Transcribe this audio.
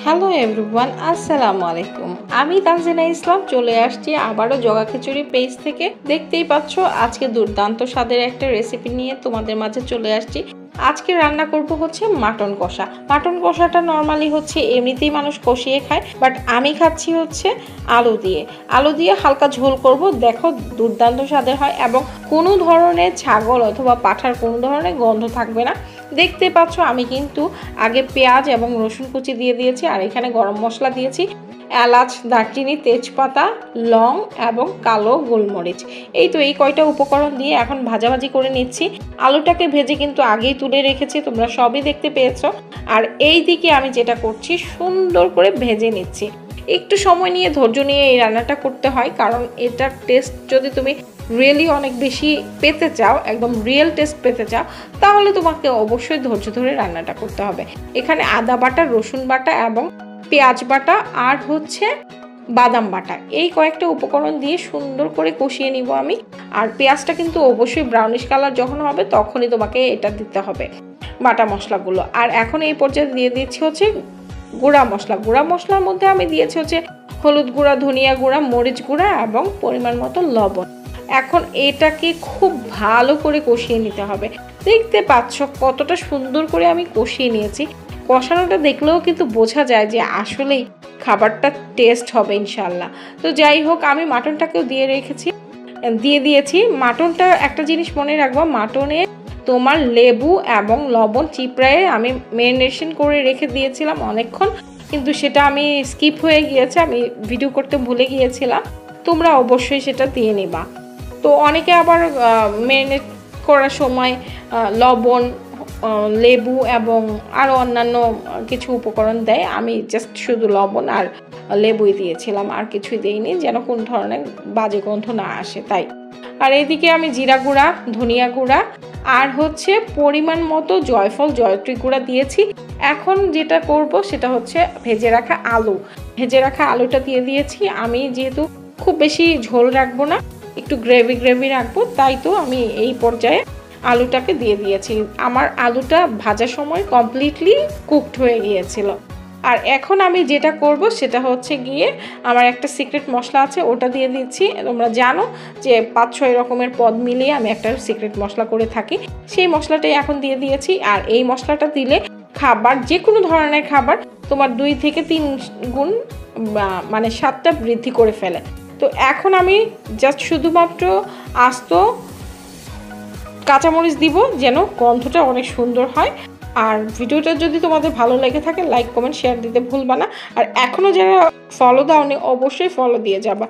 Hello everyone, আসসালামু আলাইকুম। আমি তানজিনা ইসলাম চলে আসছি আবারও জগা খিচুড়ি পেজ থেকে। দেখতেই পাচ্ছ আজকে দুর্দান্ত স্বাদের একটা রেসিপি নিয়ে তোমাদের মাঝে চলে আসছি। আজকে রান্না করব হচ্ছে মাটন কষা। মাটন কষাটা নর্মালি হচ্ছে এমনিতেই মানুষ কষিয়ে খায়, বাট আমি খাচ্ছি হচ্ছে আলু দিয়ে হালকা ঝোল করব। দেখো দুর্দান্ত স্বাদের হয় এবং কোনো ধরনের ছাগল অথবা পাঁঠার কোনো ধরনের গন্ধ থাকবে না। দেখতে পাচ্ছ আমি কিন্তু আগে পেঁয়াজ এবং রসুন কুচি দিয়ে দিয়েছি, আর এখানে গরম মশলা দিয়েছি, এলাচ, দারচিনি, তেজপাতা, লং এবং কালো গোলমরিচ। এই কয়টা উপকরণ দিয়ে এখন ভাজাভাজি করে নিচ্ছি। আলুটাকে ভেজে কিন্তু আগেই তুলে রেখেছি, তোমরা সবই দেখতে পেয়েছো। আর এই দিকে আমি যেটা করছি, সুন্দর করে ভেজে নিচ্ছি। একটু সময় নিয়ে ধৈর্য নিয়ে এই রান্নাটা করতে হয়, কারণ এটার টেস্ট যদি তুমি রিয়েলি অনেক বেশি পেতে চাও, একদম রিয়েল টেস্ট পেতে চাও, তাহলে তোমাকে অবশ্যই ধৈর্য ধরে রান্নাটা করতে হবে। এখানে আদা বাটা, রসুন বাটা এবং পেঁয়াজ বাটা আর হচ্ছে বাদাম বাটা, এই কয়েকটা উপকরণ দিয়ে সুন্দর করে কষিয়ে নিব আমি। আর পেঁয়াজটা কিন্তু অবশ্যই ব্রাউনিশ কালার যখন হবে তখনই তোমাকে এটা দিতে হবে, বাটা মশলাগুলো। আর এখন এই পর্যায়ে দিয়ে দিচ্ছি হচ্ছে গুঁড়া মশলার মধ্যে আমি দিয়েছি হচ্ছে হলুদ গুঁড়া, ধনিয়া গুঁড়া, মরিচ গুঁড়া এবং পরিমাণ মতো লবণ। এখন এটাকে খুব ভালো করে কষিয়ে নিতে হবে। দেখতে পাচ্ছ কতটা সুন্দর করে আমি কষিয়ে নিয়েছি। কষানোটা দেখলেও কিন্তু বোঝা যায় যে আসলেই খাবারটা টেস্ট হবে ইনশাল্লাহ। তো যাই হোক, আমি মাটনটাকেও দিয়ে দিয়েছি। মাটনটা একটা জিনিস মনে রাখবো, মাটনে তোমার লেবু এবং লবণ চিপড়ায় আমি ম্যারিনেশন করে রেখে দিয়েছিলাম অনেকক্ষণ, কিন্তু সেটা আমি স্কিপ হয়ে গিয়েছে, আমি ভিডিও করতে ভুলে গিয়েছিলাম। তোমরা অবশ্যই সেটা দিয়ে নিবা। তো অনেকে আবার ম্যারিনেট করার সময় লবণ, লেবু এবং আরও অন্যান্য কিছু উপকরণ দেয়। আমি জাস্ট শুধু লবণ আর লেবুই দিয়েছিলাম, আর কিছুই দিইনি, যেন কোন ধরনের বাজে গন্ধ না আসে তাই। আর এদিকে আমি জিরা গুঁড়া, ধনিয়া গুঁড়া আর হচ্ছে পরিমাণ মতো জয়ফল, জয়ত্রী গুঁড়া দিয়েছি। এখন যেটা করব সেটা হচ্ছে ভেজে রাখা আলুটা দিয়ে দিয়েছি। আমি যেহেতু খুব বেশি ঝোল রাখবো না, একটু গ্রেভি রাখবো, তাই তো আমি এই পর্যায়ে আলুটাকে দিয়ে দিয়েছি। আমার আলুটা ভাজার সময় কমপ্লিটলি কুকড হয়ে গিয়েছিল। আর এখন আমি যেটা করব সেটা হচ্ছে গিয়ে আমার একটা সিক্রেট মশলা আছে, ওটা দিয়ে দিচ্ছি। তোমরা জানো যে 5-6 রকমের পদ মিলিয়ে আমি একটা সিক্রেট মশলা করে থাকি, সেই মশলাটাই এখন দিয়ে দিয়েছি। আর এই মশলাটা দিলে খাবার, যে কোনো ধরনের খাবার তোমার 2 থেকে 3 গুণ মানে স্বাদটা বৃদ্ধি করে ফেলে। তো এখন আমি জাস্ট শুধুমাত্র আস্ত কাঁচামরিচ দিব, যেন গন্ধটা অনেক সুন্দর হয়। আর ভিডিওটা যদি তোমাদের ভালো লেগে থাকে, লাইক, কমেন্ট, শেয়ার দিতে ভুলবা না। আর এখনও যারা ফলো দাওনি অবশ্যই ফলো দিয়ে যাবা।